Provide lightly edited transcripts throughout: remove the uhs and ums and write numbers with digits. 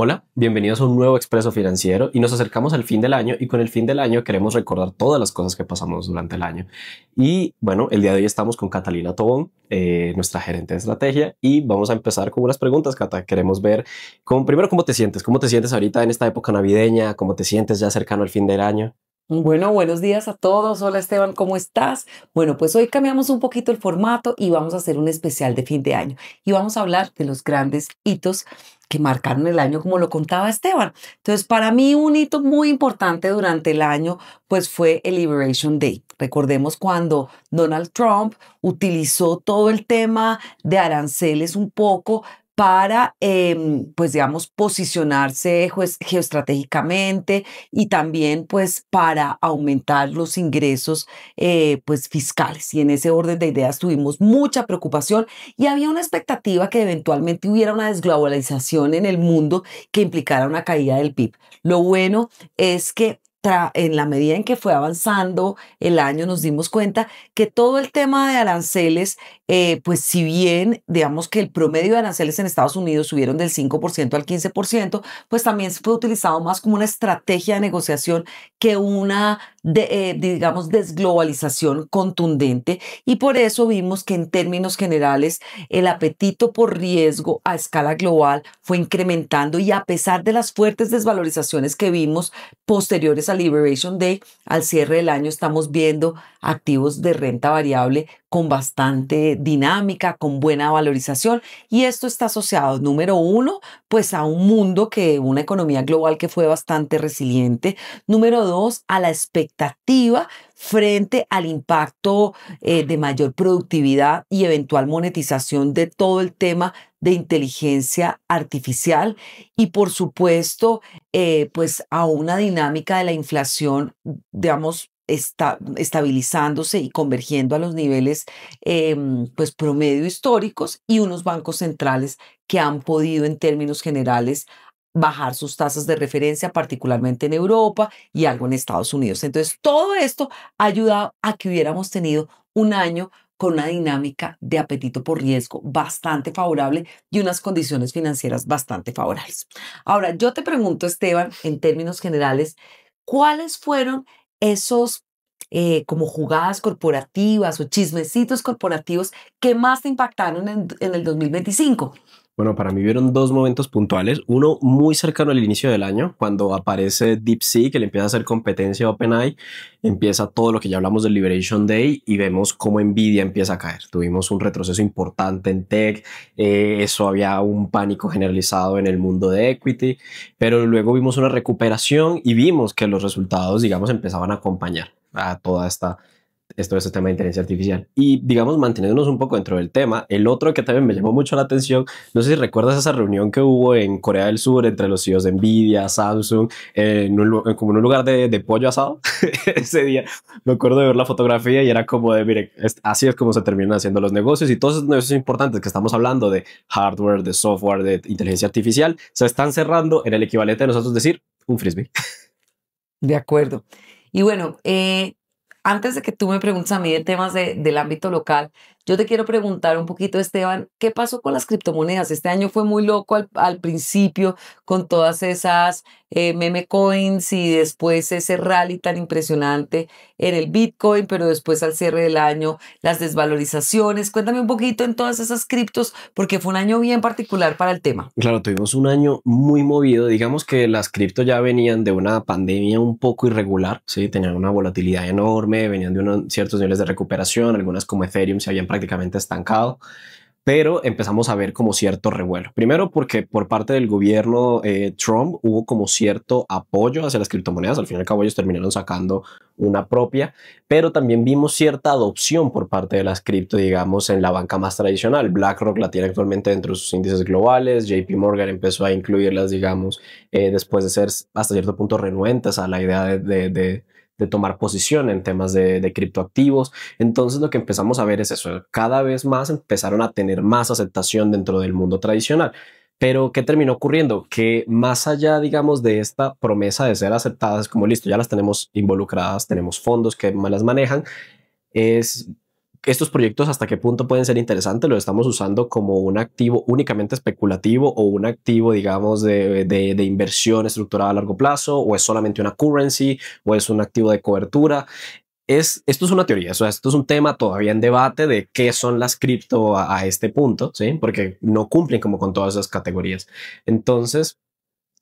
Hola, bienvenidos a un nuevo Expreso Financiero y nos acercamos al fin del año y con el fin del año queremos recordar todas las cosas que pasamos durante el año. Y bueno, el día de hoy estamos con Catalina Tobón, nuestra gerente de estrategia, y vamos a empezar con unas preguntas, Cata. Queremos ver primero cómo te sientes. ¿Cómo te sientes ahorita en esta época navideña? ¿Cómo te sientes ya cercano al fin del año? Bueno, buenos días a todos. Hola Esteban, ¿cómo estás? Bueno, pues hoy cambiamos un poquito el formato y vamos a hacer un especial de fin de año y vamos a hablar de los grandes hitos que marcaron el año, como lo contaba Esteban. Entonces, para mí un hito muy importante durante el año, pues fue el Liberation Day. Recordemos cuando Donald Trump utilizó todo el tema de aranceles un poco para, pues digamos, posicionarse geoestratégicamente y también pues para aumentar los ingresos pues fiscales. Y en ese orden de ideas tuvimos mucha preocupación y había una expectativa que eventualmente hubiera una desglobalización en el mundo que implicara una caída del PIB. Lo bueno es que en la medida en que fue avanzando el año nos dimos cuenta que todo el tema de aranceles, pues si bien digamos que el promedio de aranceles en Estados Unidos subieron del 5% al 15%, pues también se fue utilizado más como una estrategia de negociación que una, digamos, desglobalización contundente. Y por eso vimos que en términos generales el apetito por riesgo a escala global fue incrementando y a pesar de las fuertes desvalorizaciones que vimos posteriores al Liberation Day, al cierre del año estamos viendo activos de renta variable con bastante dinámica, con buena valorización, y esto está asociado, número uno, pues a un mundo una economía global que fue bastante resiliente. Número dos, a la expectativa frente al impacto de mayor productividad y eventual monetización de todo el tema de inteligencia artificial y por supuesto pues a una dinámica de la inflación, digamos, estabilizándose y convergiendo a los niveles pues promedio históricos y unos bancos centrales que han podido en términos generales bajar sus tasas de referencia, particularmente en Europa y algo en Estados Unidos. Entonces, todo esto ha ayudado a que hubiéramos tenido un año con una dinámica de apetito por riesgo bastante favorable y unas condiciones financieras bastante favorables. Ahora, yo te pregunto, Esteban, en términos generales, ¿cuáles fueron esos como jugadas corporativas o chismecitos corporativos que más te impactaron en el 2025? Bueno, para mí vieron dos momentos puntuales. Uno muy cercano al inicio del año, cuando aparece DeepSeek, que le empieza a hacer competencia a OpenAI, empieza todo lo que ya hablamos del Liberation Day y vemos cómo Nvidia empieza a caer. Tuvimos un retroceso importante en tech, eso había un pánico generalizado en el mundo de equity, pero luego vimos una recuperación y vimos que los resultados, digamos, empezaban a acompañar a toda este tema de inteligencia artificial. Y digamos, manteniéndonos un poco dentro del tema, el otro que también me llamó mucho la atención, no sé si recuerdas esa reunión que hubo en Corea del Sur entre los CEOs de Nvidia, Samsung, como en un lugar de pollo asado. Ese día me acuerdo de ver la fotografía y era como de, miren, así es como se terminan haciendo los negocios y todos esos negocios importantes que estamos hablando de hardware, de software, de inteligencia artificial, se están cerrando en el equivalente de nosotros decir un frisbee. De acuerdo. Y bueno, antes de que tú me preguntes a mí de temas del ámbito local, yo te quiero preguntar un poquito, Esteban, ¿qué pasó con las criptomonedas? Este año fue muy loco al principio con todas esas meme coins y después ese rally tan impresionante en el Bitcoin, pero después al cierre del año las desvalorizaciones. Cuéntame un poquito en todas esas criptos porque fue un año bien particular para el tema. Claro, tuvimos un año muy movido. Digamos que las cripto ya venían de una pandemia un poco irregular, ¿sí? Tenían una volatilidad enorme, venían de ciertos niveles de recuperación, algunas como Ethereum se habían prácticamente estancado, pero empezamos a ver como cierto revuelo. Primero porque por parte del gobierno Trump hubo como cierto apoyo hacia las criptomonedas. Al fin y al cabo ellos terminaron sacando una propia, pero también vimos cierta adopción por parte de las cripto, digamos, en la banca más tradicional. BlackRock la tiene actualmente dentro de sus índices globales, JP Morgan empezó a incluirlas, digamos, después de ser hasta cierto punto renuentes a la idea de tomar posición en temas de criptoactivos. Entonces lo que empezamos a ver es eso, cada vez más empezaron a tener más aceptación dentro del mundo tradicional. Pero ¿qué terminó ocurriendo? Que más allá, digamos, de esta promesa de ser aceptadas, como listo, ya las tenemos involucradas, tenemos fondos que las manejan, es estos proyectos hasta qué punto pueden ser interesantes, lo estamos usando como un activo únicamente especulativo o un activo, digamos, de inversión estructurada a largo plazo, o es solamente una currency, o es un activo de cobertura. Esto es una teoría, o sea, esto es un tema todavía en debate de qué son las cripto a este punto, ¿sí? Porque no cumplen como con todas esas categorías. Entonces,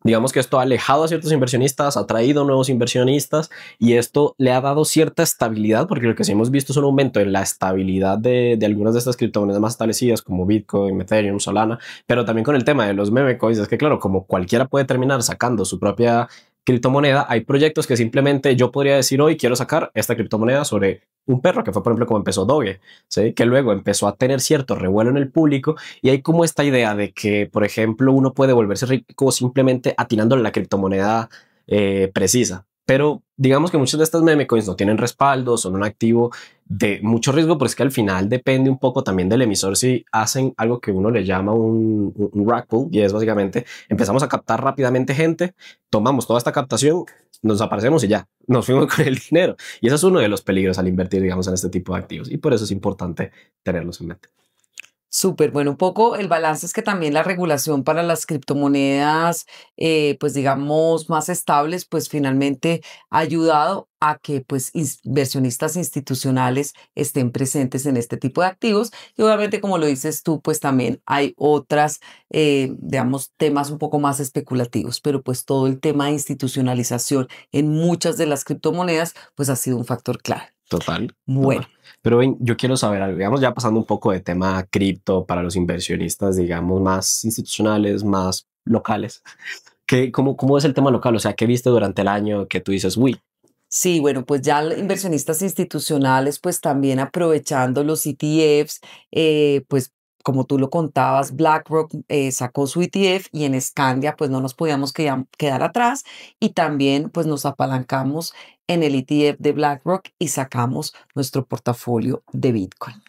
digamos que esto ha alejado a ciertos inversionistas, ha traído nuevos inversionistas y esto le ha dado cierta estabilidad, porque lo que sí hemos visto es un aumento en la estabilidad de algunas de estas criptomonedas más establecidas como Bitcoin, Ethereum, Solana, pero también con el tema de los meme coins. Es que claro, como cualquiera puede terminar sacando su propia criptomoneda, hay proyectos que simplemente yo podría decir hoy quiero sacar esta criptomoneda sobre un perro, que fue por ejemplo como empezó Doge, ¿sí? Que luego empezó a tener cierto revuelo en el público y hay como esta idea de que, por ejemplo, uno puede volverse rico simplemente atinándole la criptomoneda precisa. Pero digamos que muchas de estas meme coins no tienen respaldo, son un activo de mucho riesgo, pero es que al final depende un poco también del emisor si hacen algo que uno le llama un rug pull, y es básicamente empezamos a captar rápidamente gente, tomamos toda esta captación, nos aparecemos y ya, nos fuimos con el dinero. Y ese es uno de los peligros al invertir, digamos, en este tipo de activos. Y por eso es importante tenerlos en mente. Súper, bueno, un poco el balance es que también la regulación para las criptomonedas, pues digamos, más estables, pues finalmente ha ayudado a que pues inversionistas institucionales estén presentes en este tipo de activos. Y obviamente, como lo dices tú, pues también hay otras, digamos, temas un poco más especulativos, pero pues todo el tema de institucionalización en muchas de las criptomonedas, pues ha sido un factor clave. Total. Bueno. Pero ven, yo quiero saber algo, digamos, ya pasando un poco de tema cripto para los inversionistas, digamos, más institucionales, más locales. ¿Cómo es el tema local? O sea, ¿qué viste durante el año que tú dices, uy? Sí, bueno, pues ya inversionistas institucionales, pues también aprovechando los ETFs, pues como tú lo contabas, BlackRock sacó su ETF y en Scandia pues no nos podíamos quedar atrás y también pues nos apalancamos en el ETF de BlackRock y sacamos nuestro portafolio de Bitcoin.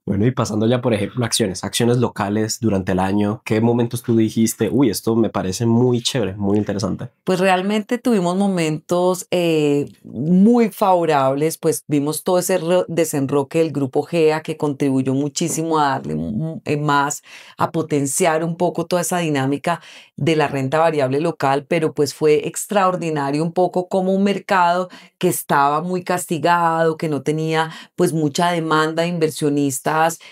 Bueno, y pasando ya, por ejemplo, acciones locales durante el año, ¿qué momentos tú dijiste, uy, esto me parece muy chévere, muy interesante? Pues realmente tuvimos momentos muy favorables, pues vimos todo ese desenroque del grupo GEA que contribuyó muchísimo a darle más, a potenciar un poco toda esa dinámica de la renta variable local, pero pues fue extraordinario un poco como un mercado que estaba muy castigado, que no tenía pues mucha demanda de inversionistas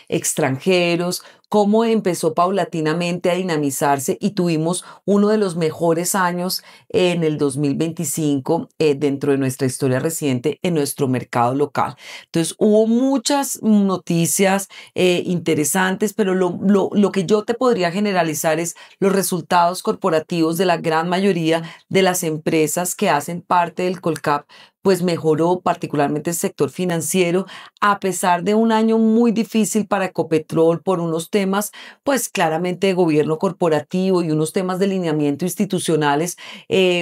extranjeros, cómo empezó paulatinamente a dinamizarse y tuvimos uno de los mejores años en el 2025 dentro de nuestra historia reciente en nuestro mercado local. Entonces hubo muchas noticias interesantes, pero lo que yo te podría generalizar es los resultados corporativos de la gran mayoría de las empresas que hacen parte del Colcap, pues mejoró particularmente el sector financiero, a pesar de un año muy difícil para Ecopetrol por unos temas, pues claramente de gobierno corporativo y unos temas de lineamiento institucionales,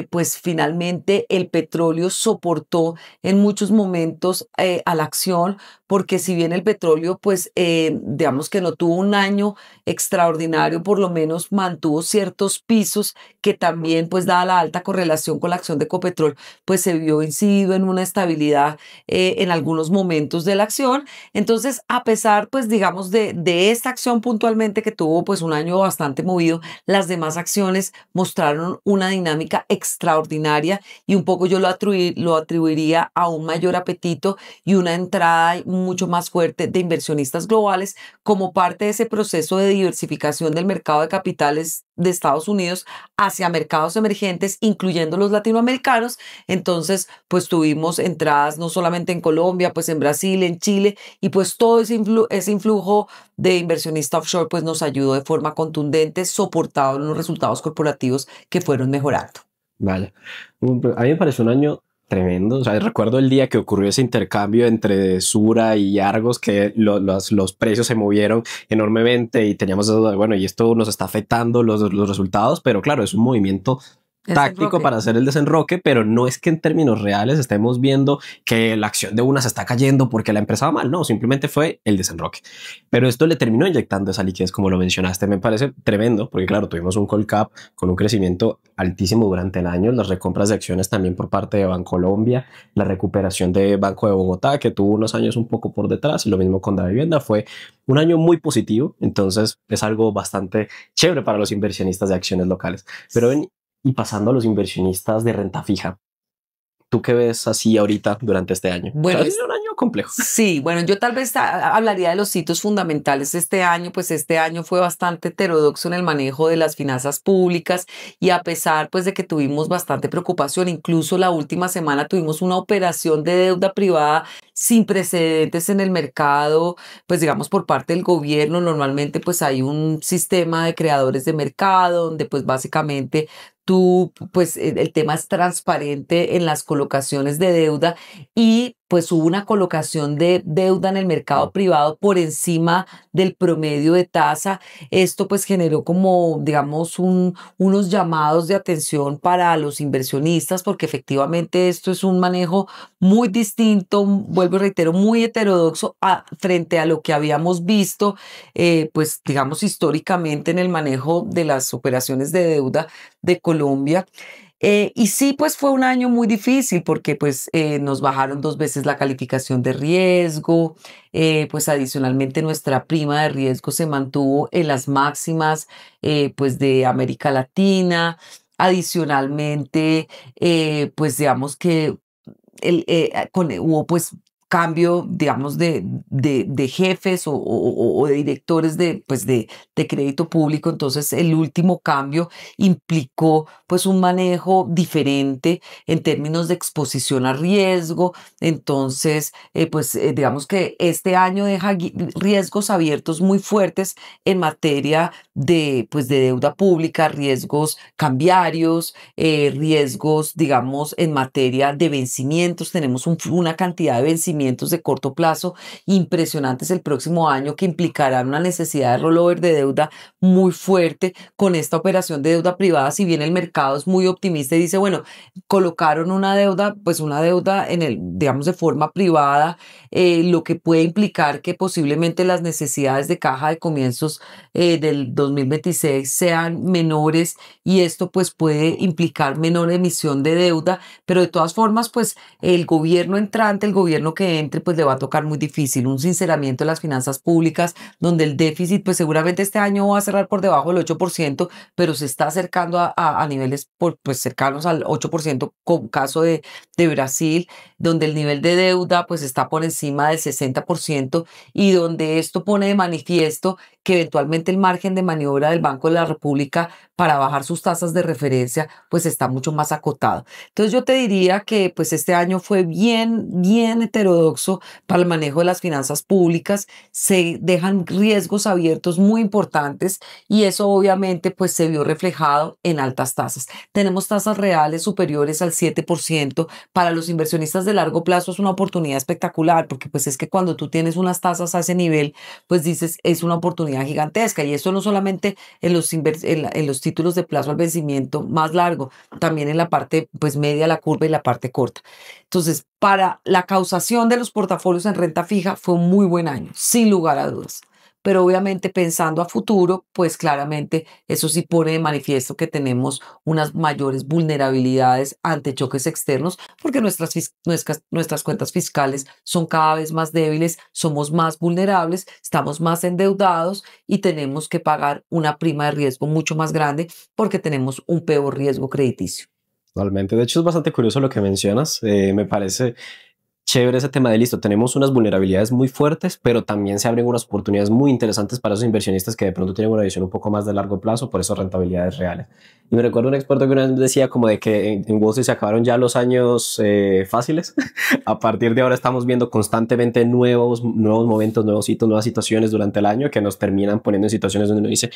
pues finalmente el petróleo soportó en muchos momentos a la acción, porque si bien el petróleo, pues digamos que no tuvo un año extraordinario, por lo menos mantuvo ciertos pisos que también, pues dada la alta correlación con la acción de Ecopetrol, pues se vio incidido en una estabilidad en algunos momentos de la acción. Entonces, a pesar, pues digamos, de esta acción puntualmente que tuvo pues un año bastante movido, las demás acciones mostraron una dinámica extraordinaria y un poco yo lo atribuiría a un mayor apetito y una entrada mucho más fuerte de inversionistas globales como parte de ese proceso de diversificación del mercado de capitales de Estados Unidos hacia mercados emergentes, incluyendo los latinoamericanos. Entonces, pues tuvimos entradas no solamente en Colombia, pues en Brasil, en Chile, y pues todo ese influjo de inversionista offshore pues nos ayudó de forma contundente, soportado en los resultados corporativos que fueron mejorando. Vaya. A mí me pareció un año tremendo. O sea, recuerdo el día que ocurrió ese intercambio entre Sura y Argos, que los precios se movieron enormemente y teníamos duda de, bueno, y esto nos está afectando los resultados, pero claro, es un movimiento táctico Desenroque. para hacer el desenroque, pero no es que en términos reales estemos viendo que la acción de una se está cayendo porque la empresa va mal, no, simplemente fue el desenroque. Pero esto le terminó inyectando esa liquidez, como lo mencionaste, me parece tremendo, porque claro, tuvimos un call cap con un crecimiento altísimo durante el año, las recompras de acciones también por parte de Bancolombia, la recuperación de Banco de Bogotá, que tuvo unos años un poco por detrás, y lo mismo con Davivienda, fue un año muy positivo, entonces es algo bastante chévere para los inversionistas de acciones locales. Pero y pasando a los inversionistas de renta fija, ¿tú qué ves así ahorita durante este año? Bueno, Ha sido un año complejo. sí, bueno, yo tal vez hablaría de los hitos fundamentales este año, pues este año fue bastante heterodoxo en el manejo de las finanzas públicas y a pesar pues de que tuvimos bastante preocupación, incluso la última semana tuvimos una operación de deuda privada sin precedentes en el mercado, pues digamos por parte del gobierno. Normalmente pues hay un sistema de creadores de mercado donde pues básicamente tú, pues el tema es transparente en las colocaciones de deuda y pues hubo una colocación de deuda en el mercado privado por encima del promedio de tasa. Esto pues generó como, digamos, unos llamados de atención para los inversionistas porque efectivamente esto es un manejo muy distinto, vuelvo y reitero, muy heterodoxo frente a lo que habíamos visto, pues digamos, históricamente en el manejo de las operaciones de deuda de Colombia. Y sí, pues fue un año muy difícil porque pues nos bajaron 2 veces la calificación de riesgo, pues adicionalmente nuestra prima de riesgo se mantuvo en las máximas pues de América Latina. Adicionalmente, pues digamos que hubo pues cambio, digamos, de jefes o de directores pues de crédito público. Entonces, el último cambio implicó pues un manejo diferente en términos de exposición a riesgo. Entonces, pues digamos que este año deja riesgos abiertos muy fuertes en materia pues, de deuda pública, riesgos cambiarios, riesgos, digamos, en materia de vencimientos. Tenemos una cantidad de vencimientos de corto plazo impresionantes el próximo año que implicarán una necesidad de rollover de deuda muy fuerte con esta operación de deuda privada. Si bien el mercado es muy optimista y dice, bueno, colocaron una deuda, pues una deuda en el, digamos, de forma privada, lo que puede implicar que posiblemente las necesidades de caja de comienzos del 2026 sean menores y esto pues puede implicar menor emisión de deuda, pero de todas formas pues el gobierno entrante, el gobierno que entre pues le va a tocar muy difícil, un sinceramiento de las finanzas públicas donde el déficit pues seguramente este año va a cerrar por debajo del 8%, pero se está acercando a niveles pues cercanos al 8% con caso de Brasil, donde el nivel de deuda pues está por encima del 60% y donde esto pone de manifiesto que eventualmente el margen de maniobra del Banco de la República para bajar sus tasas de referencia pues está mucho más acotado. Entonces yo te diría que pues este año fue bien heterodoxo para el manejo de las finanzas públicas, se dejan riesgos abiertos muy importantes y eso obviamente pues se vio reflejado en altas tasas. Tenemos tasas reales superiores al 7%. Para los inversionistas de largo plazo es una oportunidad espectacular porque pues es que cuando tú tienes unas tasas a ese nivel pues dices es una oportunidad gigantesca y eso no solamente en los títulos de plazo al vencimiento más largo, también en la parte pues media de la curva y la parte corta. Entonces, para la causación de los portafolios en renta fija fue un muy buen año, sin lugar a dudas. Pero obviamente pensando a futuro, pues claramente eso sí pone de manifiesto que tenemos unas mayores vulnerabilidades ante choques externos porque nuestras cuentas fiscales son cada vez más débiles, somos más vulnerables, estamos más endeudados y tenemos que pagar una prima de riesgo mucho más grande porque tenemos un peor riesgo crediticio. Totalmente. De hecho, es bastante curioso lo que mencionas. Me parece chévere ese tema de listo. Tenemos unas vulnerabilidades muy fuertes, pero también se abren unas oportunidades muy interesantes para esos inversionistas que de pronto tienen una visión un poco más de largo plazo, por eso rentabilidades reales. Y me recuerdo un experto que una vez decía como de que en Wall Street se acabaron ya los años fáciles. A partir de ahora estamos viendo constantemente nuevos momentos, nuevos hitos, nuevas situaciones durante el año que nos terminan poniendo en situaciones donde uno dice,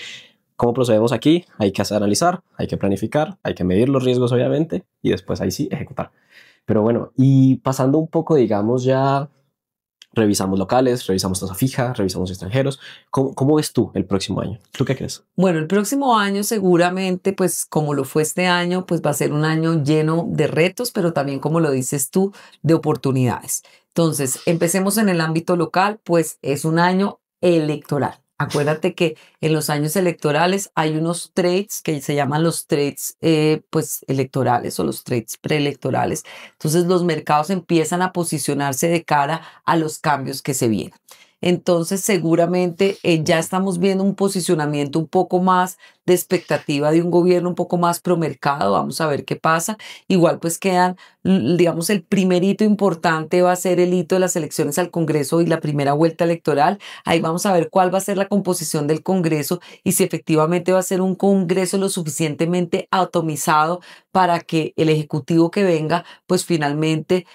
¿cómo procedemos aquí? Hay que analizar, hay que planificar, hay que medir los riesgos obviamente y después ahí sí ejecutar. Pero bueno, y pasando un poco, digamos, ya revisamos locales, revisamos tasa fija, revisamos extranjeros. ¿Cómo ves tú el próximo año? ¿Tú qué crees? Bueno, el próximo año seguramente, pues como lo fue este año, pues va a ser un año lleno de retos, pero también, como lo dices tú, de oportunidades. Entonces, empecemos en el ámbito local, pues es un año electoral. Acuérdate que en los años electorales hay unos trades que se llaman los trades pues electorales o los trades preelectorales. Entonces los mercados empiezan a posicionarse de cara a los cambios que se vienen. Entonces seguramente ya estamos viendo un posicionamiento un poco más de expectativa de un gobierno un poco más promercado. Vamos a ver qué pasa. Igual pues quedan, digamos, el primer hito importante va a ser el hito de las elecciones al Congreso y la primera vuelta electoral. Ahí vamos a ver cuál va a ser la composición del Congreso y si efectivamente va a ser un Congreso lo suficientemente atomizado para que el Ejecutivo que venga pues finalmente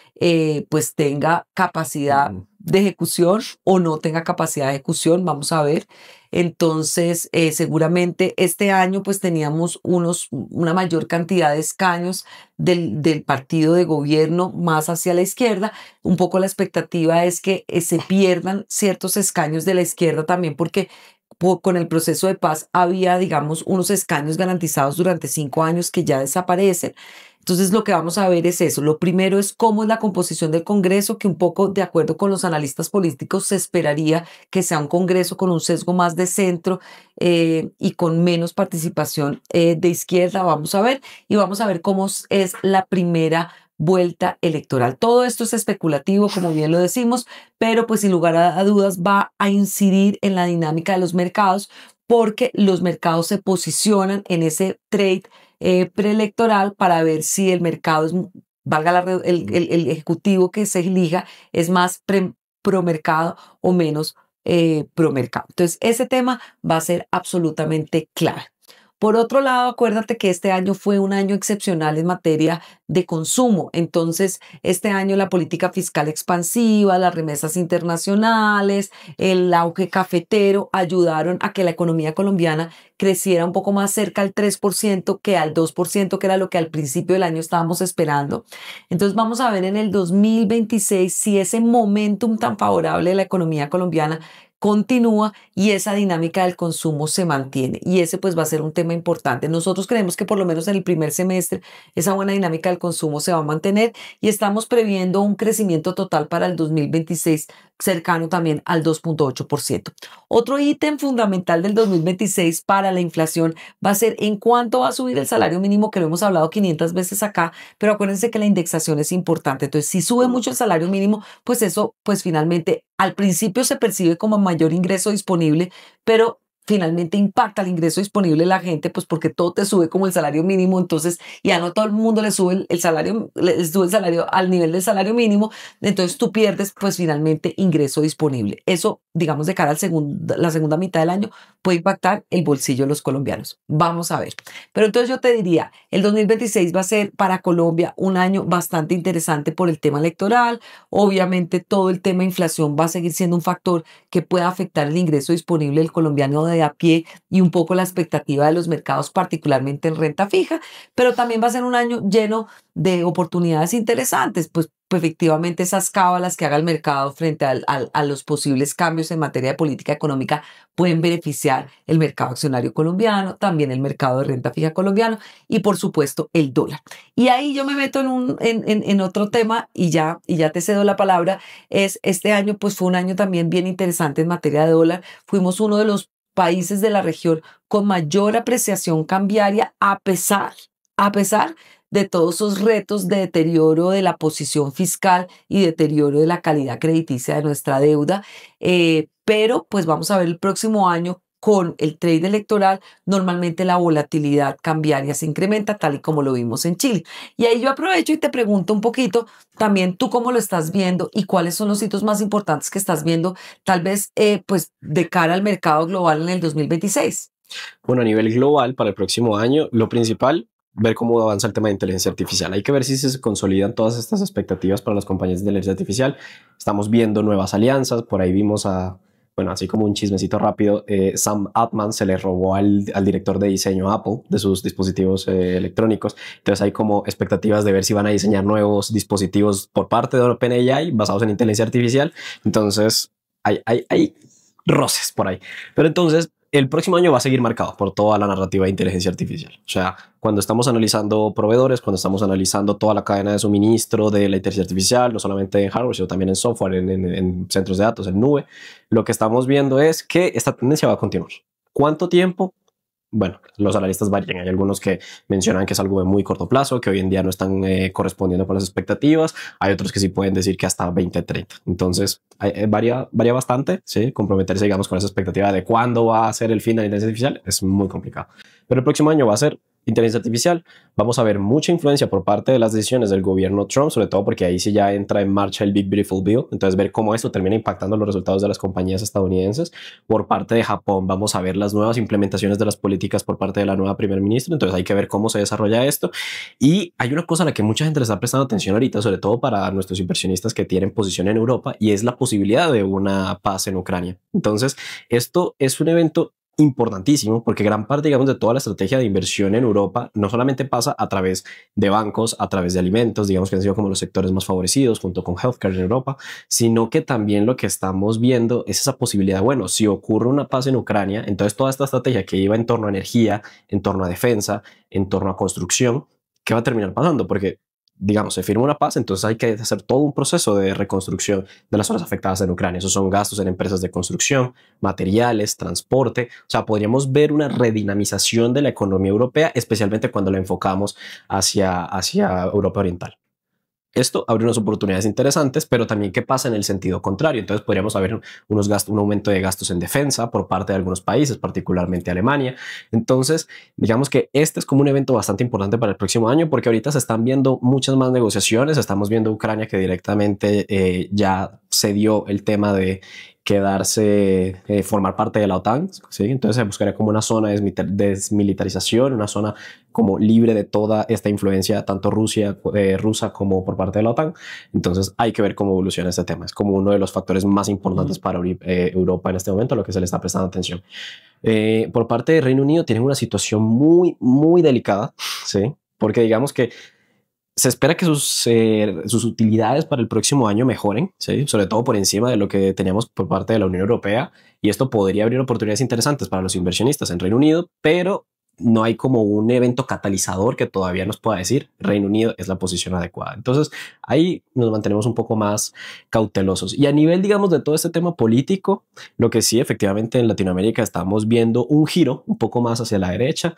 pues tenga capacidad de ejecución o no tenga capacidad de ejecución. Vamos a ver. Entonces, seguramente este año pues teníamos una mayor cantidad de escaños del partido de gobierno más hacia la izquierda. Un poco la expectativa es que se pierdan ciertos escaños de la izquierda también porque con el proceso de paz había, digamos, unos escaños garantizados durante 5 años que ya desaparecen. Entonces lo que vamos a ver es eso. Lo primero es cómo es la composición del Congreso, que un poco de acuerdo con los analistas políticos se esperaría que sea un Congreso con un sesgo más de centro y con menos participación de izquierda. Vamos a ver y vamos a ver cómo es la primera vuelta electoral. Todo esto es especulativo, como bien lo decimos, pero pues sin lugar a dudas va a incidir en la dinámica de los mercados porque los mercados se posicionan en ese trade preelectoral para ver si el mercado es, el ejecutivo que se elija es más promercado o menos promercado. Entonces, ese tema va a ser absolutamente clave. Por otro lado, acuérdate que este año fue un año excepcional en materia de consumo. Entonces, este año la política fiscal expansiva, las remesas internacionales, el auge cafetero ayudaron a que la economía colombiana creciera un poco más cerca al 3% que al 2%, que era lo que al principio del año estábamos esperando. Entonces, vamos a ver en el 2026 si ese momentum tan favorable de la economía colombiana continúa y esa dinámica del consumo se mantiene. Y ese pues va a ser un tema importante. Nosotros creemos que por lo menos en el primer semestre esa buena dinámica del consumo se va a mantener y estamos previendo un crecimiento total para el 2026 cercano también al 2.8%. Otro ítem fundamental del 2026 para la inflación va a ser en cuánto va a subir el salario mínimo, que lo hemos hablado 500 veces acá, pero acuérdense que la indexación es importante. Entonces, si sube mucho el salario mínimo, pues eso, pues finalmente al principio se percibe como mayor ingreso disponible, pero finalmente impacta el ingreso disponible de la gente, pues porque todo te sube como el salario mínimo, entonces ya no todo el mundo le sube el salario, le sube el salario al nivel del salario mínimo, entonces tú pierdes pues finalmente ingreso disponible. Eso, digamos, de cara al la segunda mitad del año puede impactar el bolsillo de los colombianos. Vamos a ver. Pero entonces yo te diría, el 2026 va a ser para Colombia un año bastante interesante por el tema electoral. Obviamente todo el tema inflación va a seguir siendo un factor que pueda afectar el ingreso disponible del colombiano de a pie y un poco la expectativa de los mercados, particularmente en renta fija, pero también va a ser un año lleno de oportunidades interesantes, pues efectivamente esas cábalas que haga el mercado frente a los posibles cambios en materia de política económica pueden beneficiar el mercado accionario colombiano, también el mercado de renta fija colombiano y por supuesto el dólar. Y ahí yo me meto en otro tema y ya te cedo la palabra. Este año pues fue un año también bien interesante en materia de dólar. Fuimos uno de los países de la región con mayor apreciación cambiaria a pesar de todos esos retos de deterioro de la posición fiscal y deterioro de la calidad crediticia de nuestra deuda. Pero pues vamos a ver el próximo año con el trade electoral, normalmente la volatilidad cambiaria se incrementa, tal y como lo vimos en Chile. Y ahí yo aprovecho y te pregunto un poquito también tú cómo lo estás viendo y cuáles son los hitos más importantes que estás viendo, tal vez pues de cara al mercado global en el 2026. Bueno, a nivel global, para el próximo año, lo principal, ver cómo avanza el tema de inteligencia artificial. Hay que ver si se consolidan todas estas expectativas para las compañías de inteligencia artificial. Estamos viendo nuevas alianzas. Por ahí vimos a bueno, así como un chismecito rápido, Sam Altman se le robó al director de diseño Apple de sus dispositivos electrónicos. Entonces hay como expectativas de ver si van a diseñar nuevos dispositivos por parte de OpenAI basados en inteligencia artificial. Entonces hay roces por ahí. Pero entonces el próximo año va a seguir marcado por toda la narrativa de inteligencia artificial. O sea, cuando estamos analizando proveedores, cuando estamos analizando toda la cadena de suministro de la inteligencia artificial, no solamente en hardware, sino también en software, en centros de datos, en nube, lo que estamos viendo es que esta tendencia va a continuar. ¿Cuánto tiempo? Bueno, los analistas varían. Hay algunos que mencionan que es algo de muy corto plazo, que hoy en día no están correspondiendo con las expectativas. Hay otros que sí pueden decir que hasta 2030. Entonces, varía bastante, ¿sí? Comprometerse, digamos, con esa expectativa de cuándo va a ser el fin de la inteligencia artificial es muy complicado. Pero el próximo año va a ser inteligencia artificial. Vamos a ver mucha influencia por parte de las decisiones del gobierno Trump, sobre todo porque ahí sí ya entra en marcha el Big Beautiful Bill. Entonces, ver cómo esto termina impactando los resultados de las compañías estadounidenses. Por parte de Japón, vamos a ver las nuevas implementaciones de las políticas por parte de la nueva primer ministra. Entonces, hay que ver cómo se desarrolla esto. Y hay una cosa a la que mucha gente le está prestando atención ahorita, sobre todo para nuestros inversionistas que tienen posición en Europa, y es la posibilidad de una paz en Ucrania. Entonces, esto es un evento importantísimo porque gran parte, digamos, de toda la estrategia de inversión en Europa no solamente pasa a través de bancos, a través de alimentos, digamos que han sido como los sectores más favorecidos junto con healthcare en Europa, sino que también lo que estamos viendo es esa posibilidad, bueno, si ocurre una paz en Ucrania, entonces toda esta estrategia que iba en torno a energía, en torno a defensa, en torno a construcción, ¿qué va a terminar pasando? Porque digamos, se firma una paz, entonces hay que hacer todo un proceso de reconstrucción de las zonas afectadas en Ucrania. Esos son gastos en empresas de construcción, materiales, transporte. O sea, podríamos ver una redinamización de la economía europea, especialmente cuando la enfocamos hacia Europa Oriental. Esto abre unas oportunidades interesantes, pero también qué pasa en el sentido contrario. Entonces podríamos haber un aumento de gastos en defensa por parte de algunos países, particularmente Alemania. Entonces, digamos que este es como un evento bastante importante para el próximo año, porque ahorita se están viendo muchas más negociaciones. Estamos viendo Ucrania que directamente ya se dio el tema de quedarse, formar parte de la OTAN, ¿sí? Entonces se buscaría como una zona de desmilitarización, una zona como libre de toda esta influencia, tanto rusa como por parte de la OTAN. Entonces hay que ver cómo evoluciona este tema. Es como uno de los factores más importantes para Europa en este momento, a lo que se le está prestando atención. Por parte del Reino Unido tienen una situación muy, muy delicada, ¿sí? Porque digamos que se espera que sus utilidades para el próximo año mejoren, ¿sí? Sobre todo por encima de lo que teníamos por parte de la Unión Europea, y esto podría abrir oportunidades interesantes para los inversionistas en Reino Unido, pero no hay como un evento catalizador que todavía nos pueda decir Reino Unido es la posición adecuada. Entonces ahí nos mantenemos un poco más cautelosos. Y a nivel, digamos, de todo este tema político, lo que sí efectivamente en Latinoamérica estamos viendo un giro un poco más hacia la derecha.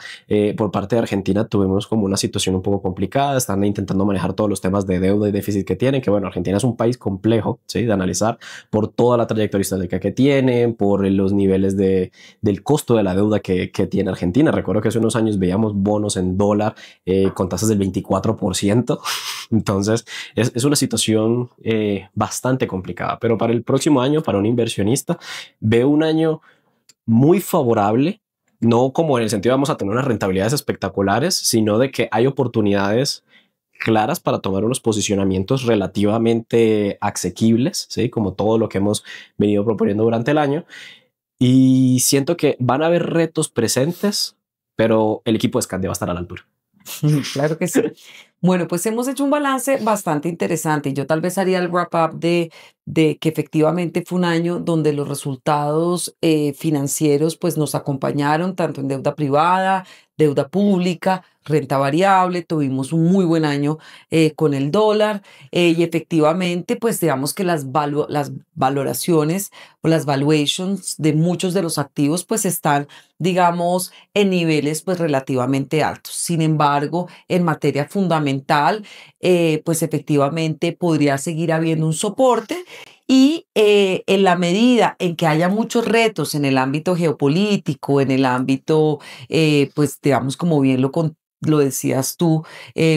Por parte de Argentina tuvimos como una situación un poco complicada. Están intentando manejar todos los temas de deuda y déficit que tienen, que bueno, Argentina es un país complejo, ¿sí? De analizar por toda la trayectoria histórica que tienen, por los niveles del costo de la deuda que tiene Argentina. Recuerdo que hace unos años veíamos bonos en dólar con tasas del 24%. Entonces es una situación bastante complicada. Pero para el próximo año, para un inversionista, veo un año muy favorable. No como en el sentido de vamos a tener unas rentabilidades espectaculares, sino de que hay oportunidades claras para tomar unos posicionamientos relativamente asequibles, ¿sí? Como todo lo que hemos venido proponiendo durante el año. Y siento que van a haber retos presentes, pero el equipo de Scandia va a estar a la altura. Claro que sí. Bueno, pues hemos hecho un balance bastante interesante. Yo tal vez haría el wrap-up de que efectivamente fue un año donde los resultados financieros pues nos acompañaron tanto en deuda privada, deuda pública, renta variable. Tuvimos un muy buen año con el dólar y efectivamente pues digamos que las valoraciones o las valuations de muchos de los activos pues están digamos en niveles pues relativamente altos. Sin embargo, en materia fundamental, pues efectivamente podría seguir habiendo un soporte y en la medida en que haya muchos retos en el ámbito geopolítico, en el ámbito, pues digamos como bien lo decías tú,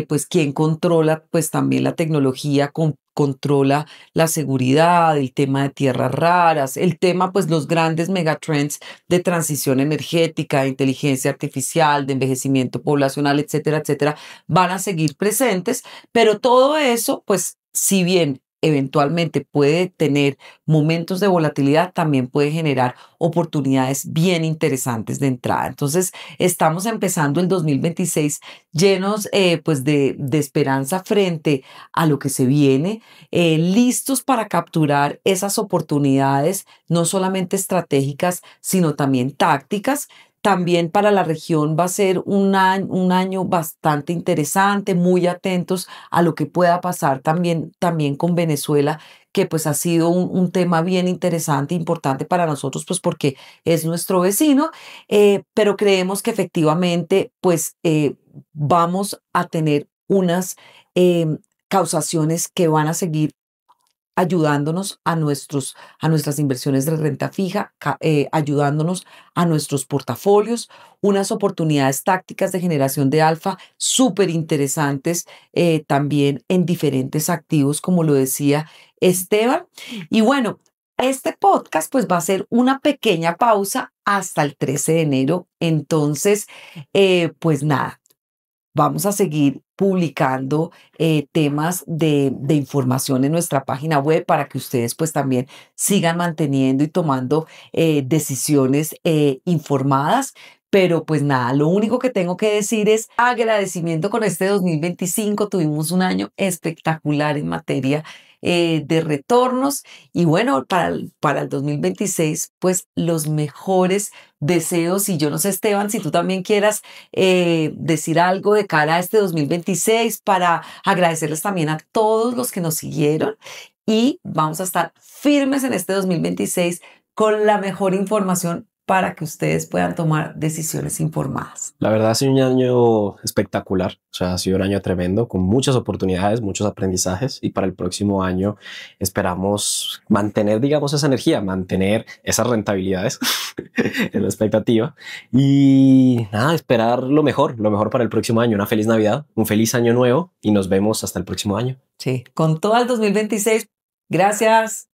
pues quien controla pues también la tecnología controla la seguridad, el tema de tierras raras, el tema pues los grandes megatrends de transición energética, de inteligencia artificial, de envejecimiento poblacional, etcétera, etcétera, van a seguir presentes, pero todo eso pues si bien eventualmente puede tener momentos de volatilidad, también puede generar oportunidades bien interesantes de entrada. Entonces, estamos empezando el 2026 llenos pues de esperanza frente a lo que se viene, listos para capturar esas oportunidades, no solamente estratégicas, sino también tácticas. También para la región va a ser un año bastante interesante, muy atentos a lo que pueda pasar también con Venezuela, que pues ha sido un tema bien interesante, importante para nosotros, pues porque es nuestro vecino, pero creemos que efectivamente pues vamos a tener unas causaciones que van a seguir ayudándonos a nuestras inversiones de renta fija, ayudándonos a nuestros portafolios, unas oportunidades tácticas de generación de alfa súper interesantes también en diferentes activos, como lo decía Esteban. Y bueno, este podcast pues va a ser una pequeña pausa hasta el 13 de enero. Entonces, pues nada, vamos a seguir publicando temas de información en nuestra página web para que ustedes pues también sigan manteniendo y tomando decisiones informadas. Pero pues nada, lo único que tengo que decir es agradecimiento con este 2025. Tuvimos un año espectacular en materia de retornos y bueno, para el 2026 pues los mejores deseos. Y yo no sé, Esteban, si tú también quieras decir algo de cara a este 2026 para agradecerles también a todos los que nos siguieron y vamos a estar firmes en este 2026 con la mejor información para que ustedes puedan tomar decisiones informadas. La verdad ha sido un año espectacular, o sea, ha sido un año tremendo, con muchas oportunidades, muchos aprendizajes y para el próximo año esperamos mantener, digamos, esa energía, mantener esas rentabilidades en la expectativa y nada, esperar lo mejor para el próximo año, una feliz Navidad, un feliz año nuevo y nos vemos hasta el próximo año. Sí, con todo el 2026. Gracias.